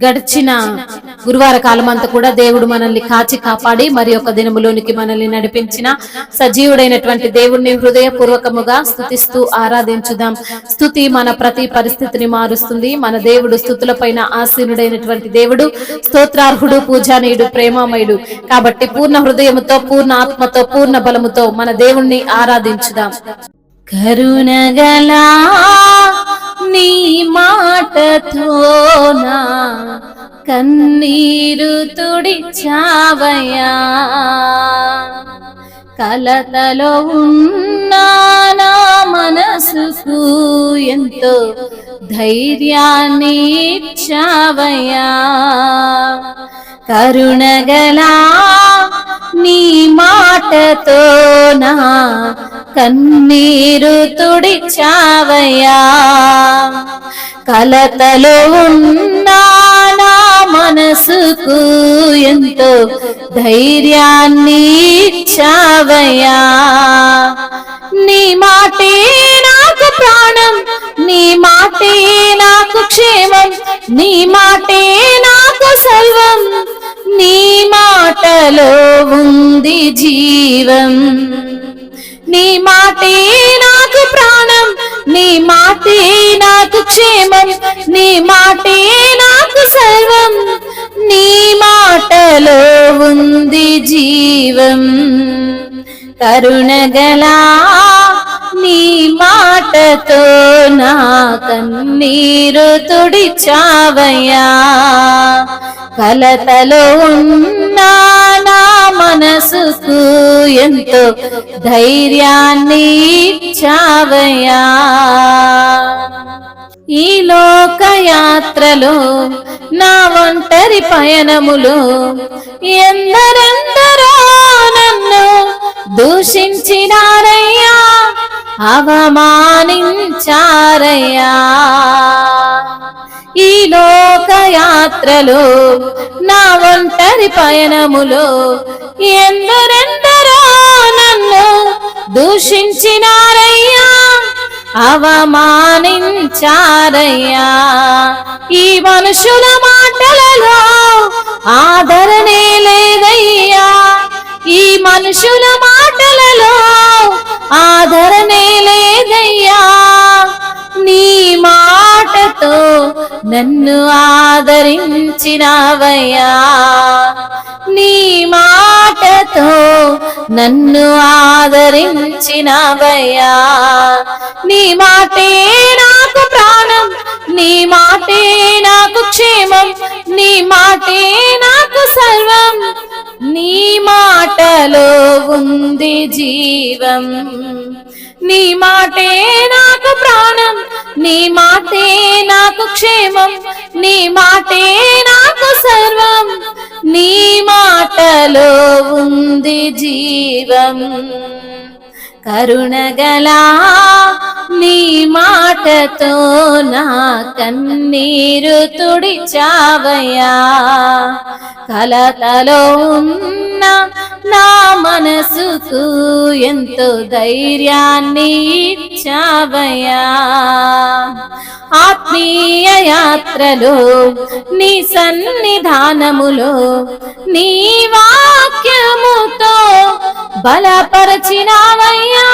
గడిచిన గురువార కాలం అంతా కూడా దేవుడు మనల్ని కాచి కాపాడి మరి ఒక దినములోనికి మనల్ని నడిపించిన సజీవుడైనటువంటి దేవుడిని హృదయపూర్వకముగా స్తుతిస్తూ ఆరాధించుదాం. స్తుతి మన ప్రతి పరిస్థితిని మారుస్తుంది. మన దేవుడు స్తుతులపైన ఆసీనుడైనటువంటి దేవుడు, స్తోత్రార్హుడు, పూజానీయుడు, ప్రేమమయుడు. కాబట్టి పూర్ణ హృదయముతో, పూర్ణ ఆత్మతో, పూర్ణ బలముతో మన దేవుణ్ణి ఆరాధించుదాం. కరుణగలా నీ మాటతోనా కన్నీరు తుడిచావయ్యా, కలతలో ఉన్నా నా మనసుకు ఎంతో ధైర్యాన్ని ఇచ్చావయ్యా. కరుణగలా నీ మాటతో నా కన్నీరు తుడిచావయ్యా, కలతలో ఉన్నా నా మనసుకు ఎంతో ధైర్యాన్ని ఇచ్చావయ్యా. నీ మాటే నాకు ప్రాణం, నీ మాటే నాకు క్షేమం, నీ మాటే నాకు సర్వం, నీ మాటలో ఉంది జీవం. నీ మాటే నాకు ప్రాణం, నీ మాటే నాకు క్షేమం, నీ మాటే నాకు సర్వం, నీ మాటలో ఉంది జీవం. కరుణగలా నీ మాటతో నా కన్నీరు తుడిచావయ్యా, కలతలో ఉన్నా నా మనసుకు ఎంతో ధైర్యాన్ని ఇచ్చావయ్యా. ఈ లోకయాత్రలో నా ఒంటరి పయనములో ఎందరెందరో నన్ను దూషించినారయ్యా, అవమానించారయ్యా. ఈ లోకయాత్రలో నా ఒంటరి పయనములో ఎందరెందరో నన్ను దూషించినారయ్యా, అవమానించారయ్యా. ఈ మనుషుల మాటలలో ఆదరణే లేదయ్యా, ఈ మనుషుల మాటలలో ఆదరణే లేదయ్యా. నీ మాటతో నన్ను ఆదరించినావయ్యా, నీ మాటతో నన్ను ఆదరించినావయ్యా. నీ మాటే నాకు ప్రాణం, నీ మాటే నాకు క్షేమం, నీ మాటే నాకు సర్వం, నీ మాటలో ఉంది జీవం. నీ మాటే నాకు ప్రాణం, నీ మాటే నాకు క్షేమం, నీ మాటే నాకు సర్వం, నీ మాటలో ఉంది జీవం. కరుణగలా నీ మాటతో నా కన్నీరు తుడిచావయ్యా, కలతలో ఉన్న నా మనసుకు ఎంతో ధైర్యాన్ని ఇచ్చావయ్యా. ఆత్మీయ యాత్రలో నీ సన్నిధానములో నీ వాక్యముతో బలపరచినావయ్యా,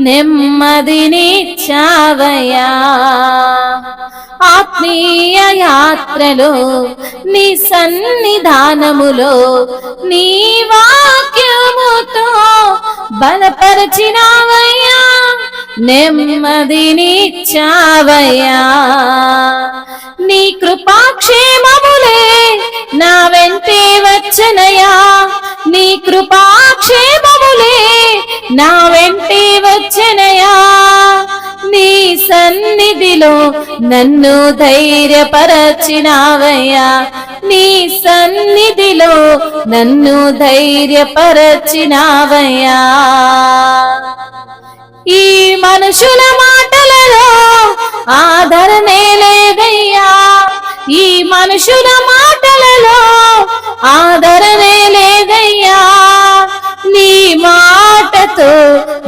నెమ్మదినిచ్చావయ్యా. ఆత్మీయ యాత్రలో నీ సన్నిధానములో నీ వాక్యముతో బలపరచినావయ్యా, నెమ్మదినిచ్చావయ్యా. నీ కృపాక్షేమములే నా వెంటే వచ్చనయ్యా, నీ కృపాక్షేమములే నా వెంటే వచ్చనయ్యా. నీ సన్నిధిలో నన్ను ధైర్యపరచినావయ్యా, నీ సన్నిధిలో నన్ను ధైర్యపరచినావయ్యా. ఈ మనుషుల మాటలలో ఆదరణే లేదయ్యా, ఈ మనుషుల మాటలలో ఆదరణే లేదయ్యా. నీ మాటతో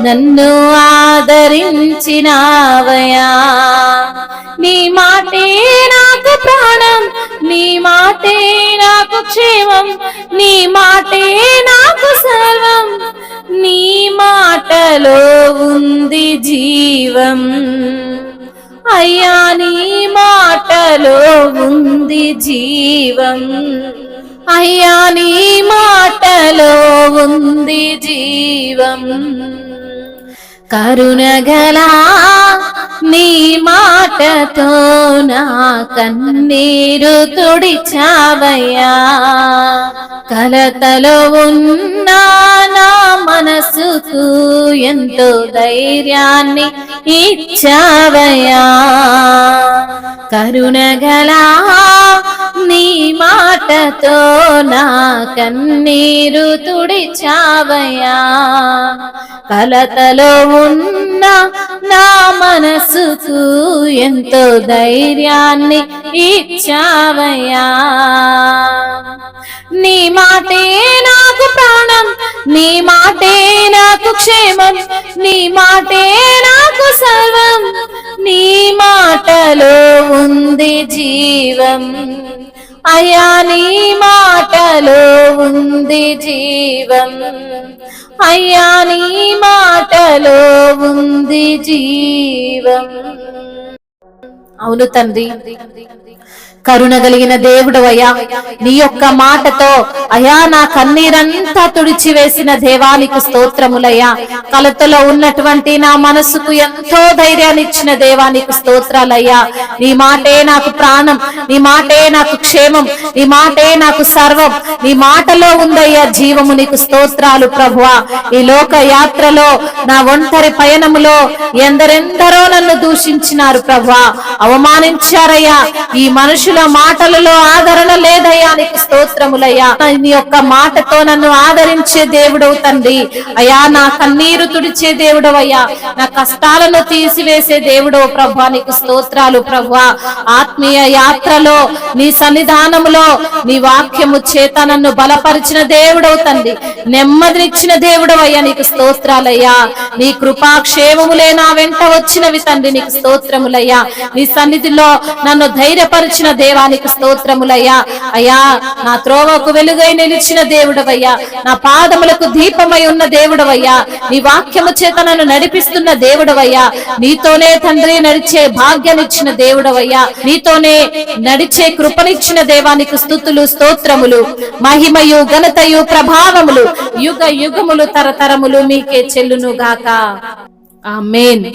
నన్ను ఆదరించినావయ్యా, నీ మాటే నాకు ప్రాణం, మాటే నాకు క్షేమం, నీ మాటే నాకు సర్వం, నీ మాటలో ఉంది జీవం. అయ్యా నీ మాటలో ఉంది జీవం, అయ్యా నీ మాటలో ఉంది జీవం. కరుణగలా నీ మాటతో నా కన్నీరు తుడిచావయ్యా, కలతలో ఉన్నా నా మనసుకు ఎంతో ధైర్యాన్ని ఇచ్చావయ్యా. కరుణగలా నీ మాటతో నా కన్నీరు తుడిచావయ్యా, కలతలో ఉన్న నా మనసుకు ఎంతో ధైర్యాన్ని ఇచ్చావయ్యా. నీ మాటే నాకు ప్రాణం, నీ మాటే నాకు క్షేమం, నీ మాటే నాకు సర్వం, నీ మాటలో ఉంది జీవం. అయ్యా నీ మాటలో ఉంది జీవం, అయ్యా నీ మాటలో ఉంది జీవం. అవును తండ్రి, కరుణ కలిగిన దేవుడవయ్యా, నీ యొక్క మాటతో అయా నా కన్నీరంతా తుడిచివేసిన దేవానికి స్తోత్రములయ్యా. కలతలో ఉన్నటువంటి నా మనసుకు ఎంతో ధైర్యాన్ని ఇచ్చిన దేవానికి స్తోత్రాలయ్యా. నీ మాటే నాకు ప్రాణం, నీ మాటే నాకు క్షేమం, నీ మాటే నాకు సర్వం, నీ మాటలో ఉందయ్యా జీవము. నీకు స్తోత్రాలు ప్రభువా. ఈ లోక యాత్రలో నా ఒంటరి పయనములో ఎందరెందరో నన్ను దూషించినారు ప్రభువా, అవమానించారయ్యా. ఈ మనుషుల మాటలలో ఆదరణ లేదయ్యా, నీకు స్తోత్రములయ్యా. నీ యొక్క మాటతో నన్ను ఆదరించే దేవుడవు తండ్రి అయ్యా, నా కన్నీరు తుడిచే దేవుడవయ్యా, నా కష్టాలను తీసివేసే దేవుడవు ప్రభువా, నీకు స్తోత్రాలు ప్రభువా. ఆత్మీయ యాత్రలో నీ సన్నిధానములో నీ వాక్యము చేత నన్ను బలపరిచిన దేవుడవు తండ్రి, నెమ్మదినిచ్చిన దేవుడవయ్యా, నీకు స్తోత్రాలయ్యా. నీ కృపాక్షేమములే నా వెంట వచ్చినవి తండ్రి, నీకు స్తోత్రములయ్యా. నీ సన్నిధిలో నన్ను ధైర్యపరిచిన దేవానికి స్తోత్రములయ్యా. అయ్యా నా త్రోవకు వెలుగై నిలిచిన దేవుడవయ్యా, నా పాదములకు దీపమై ఉన్న దేవుడవయ్యా, నీ వాక్యము చేత నన్ను నడిపిస్తున్న దేవుడవయ్యా. నీతోనే తండ్రి నడిచే భాగ్యాన్నిచ్చిన దేవుడవయ్యా, నీతోనే నడిచే కృపనిచ్చిన దేవానికి స్తుతులు స్తోత్రములు, మహిమయు ఘనతయు ప్రభావములు యుగ యుగములు తరతరములు మీకే చెల్లును గాక. ఆమేన్.